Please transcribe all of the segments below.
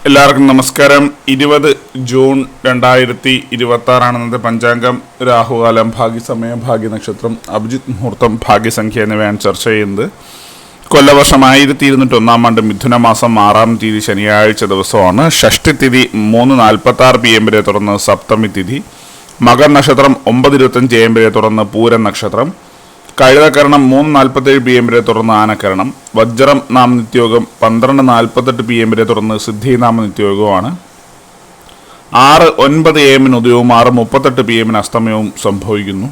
എല്ലാവർക്കും നമസ്കാരം. 20 ജൂൺ 2026 ഇന്നത്തെ പഞ്ചാംഗം. രാഹുകാലം, ഭാഗ്യസമയം, ഭാഗ്യനക്ഷത്രം, അഭിജിത്ത് മുഹൂർത്തം, ഭാഗ്യസംഖ്യ എന്നിവയാണ് ചർച്ച ചെയ്യുന്നത്. കൊല്ലവർഷം 1201 ആണ്ട് മിഥുനമാസം 6-ാം തീയതി ശനിയാഴ്ച ദിവസമാണ്. ഷഷ്ടിതിഥി 3:46 PM വരെ തുടർന്ന് സപ്തമി തിഥി. മകർ നക്ഷത്രം 9:25 AM വരെ തുടർന്ന് പൂരം നക്ഷത്രം. കഴുതകരണം 3:47 PM വരെ തുടർന്ന് ആനക്കരണം. വജ്രം നാമ നിത്യോഗം 12:48 PM വരെ തുടർന്ന് സിദ്ധിനാമ നിത്യോഗമാണ്. 6:09 AM ഉദയവും 6:38 PM അസ്തമയവും സംഭവിക്കുന്നു.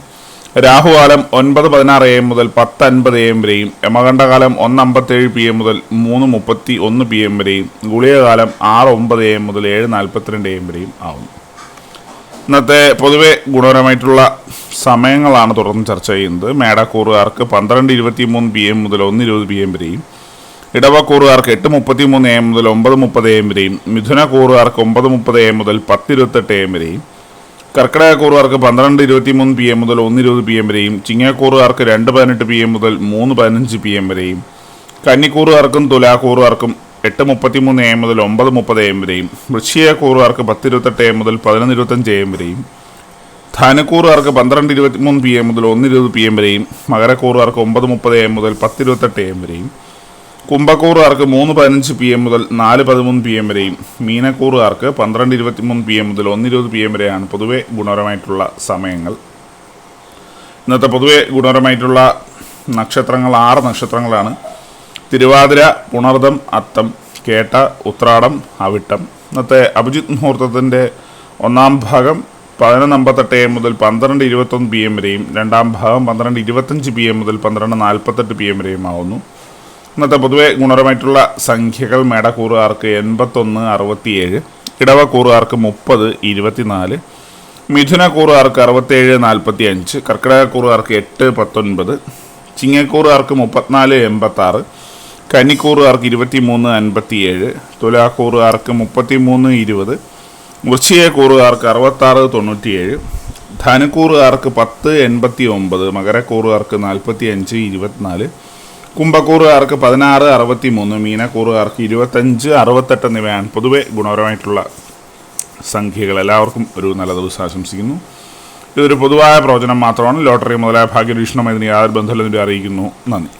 രാഹുകാലം 9:16 AM മുതൽ 10:50 AM വരെയും, യമകണ്ഠകാലം 1:57 PM മുതൽ 3:31 PM വരെയും, ഗുളികകാലം 6:09 AM മുതൽ 7:42 AM വരെയും ആവുന്നു. ഇന്നത്തെ പൊതുവെ ഗുണപരമായിട്ടുള്ള സമയങ്ങളാണ് തുടർന്ന് ചർച്ച ചെയ്യുന്നത്. മേടക്കൂറുകാർക്ക് 12:23 PM മുതൽ 1:20 PM വരെയും, ഇടവക്കൂറുകാർക്ക് 8:33 AM മുതൽ 9:30 AM വരെയും, മിഥുനക്കൂറുകാർക്ക് 9:30 AM മുതൽ 10:28 AM വരെയും, കർക്കിടകക്കൂറുകാർക്ക് 12:23 PM മുതൽ 1:20 PM വരെയും, ചിങ്ങക്കൂറുകാർക്ക് 2:18 PM മുതൽ 3:15 PM വരെയും, കന്നിക്കൂറുകാർക്കും തുലാക്കൂറുകാർക്കും 8:33 AM മുതൽ 9:30 AM വരെയും, വൃശ്ചികക്കൂറുകാർക്ക് 10:28 AM മുതൽ 11:25 AM വരെയും, ധനുക്കൂറുകാർക്ക് 12:23 PM മുതൽ 1:20 PM വരെയും, മകരക്കൂറുകാർക്ക് 9:30 AM മുതൽ 10:28 AM വരെയും, കുംഭക്കൂറുകാർക്ക് 3:15 PM മുതൽ 4:13 PM വരെയും, മീനക്കൂറുകാർക്ക് 12:23 PM മുതൽ 1:20 PM വരെയാണ് പൊതുവെ ഗുണപരമായിട്ടുള്ള സമയങ്ങൾ. ഇന്നത്തെ പൊതുവെ ഗുണപരമായിട്ടുള്ള നക്ഷത്രങ്ങൾ 6 നക്ഷത്രങ്ങളാണ്. തിരുവാതിര, പുണർദം, അത്തം, കേട്ട, ഉത്രാടം, അവിട്ടം. ഇന്നത്തെ അഭിജിത്ത് മുഹൂർത്തത്തിൻ്റെ 1-ാം ഭാഗം 11:58 AM മുതൽ 12:21 PM വരെയും, 2-ാം ഭാഗം 12:25 PM മുതൽ 12:48 PM വരെയും ആവുന്നു. ഇന്നത്തെ പൊതുവെ ഗുണപരമായിട്ടുള്ള സംഖ്യകൾ: മേടക്കൂറുകാർക്ക് 81-67, ഇടവക്കൂറുകാർക്ക് 30-24, മിഥുനക്കൂറുകാർക്ക് 67-45, കർക്കിടകക്കൂറുകാർക്ക് 8-19, ചിങ്ങക്കൂറുകാർക്ക് 34-86, കന്നിക്കൂറുകാർക്ക് 23-57, തുലാക്കൂറുകാർക്ക് 33-20, വൃശ്ചികക്കൂറുകാർക്ക് 66-97, ധനുക്കൂറുകാർക്ക് 10-89, മകരക്കൂറുകാർക്ക് 45-24, കുംഭക്കൂറുകാർക്ക് 16-63, മീനക്കൂറുകാർക്ക് 25-68 എന്നിവയാണ് പൊതുവെ ഗുണപരമായിട്ടുള്ള സംഖ്യകൾ. എല്ലാവർക്കും ഒരു നല്ല ദിവസം ആശംസിക്കുന്നു. ഇതൊരു പൊതുവായ പ്രവചനം മാത്രമാണ്. ലോട്ടറി മുതലായ ഭാഗ്യവീക്ഷണം ഇതിന് യാതൊരു ബന്ധമില്ലെന്ന് അറിയിക്കുന്നു. നന്ദി.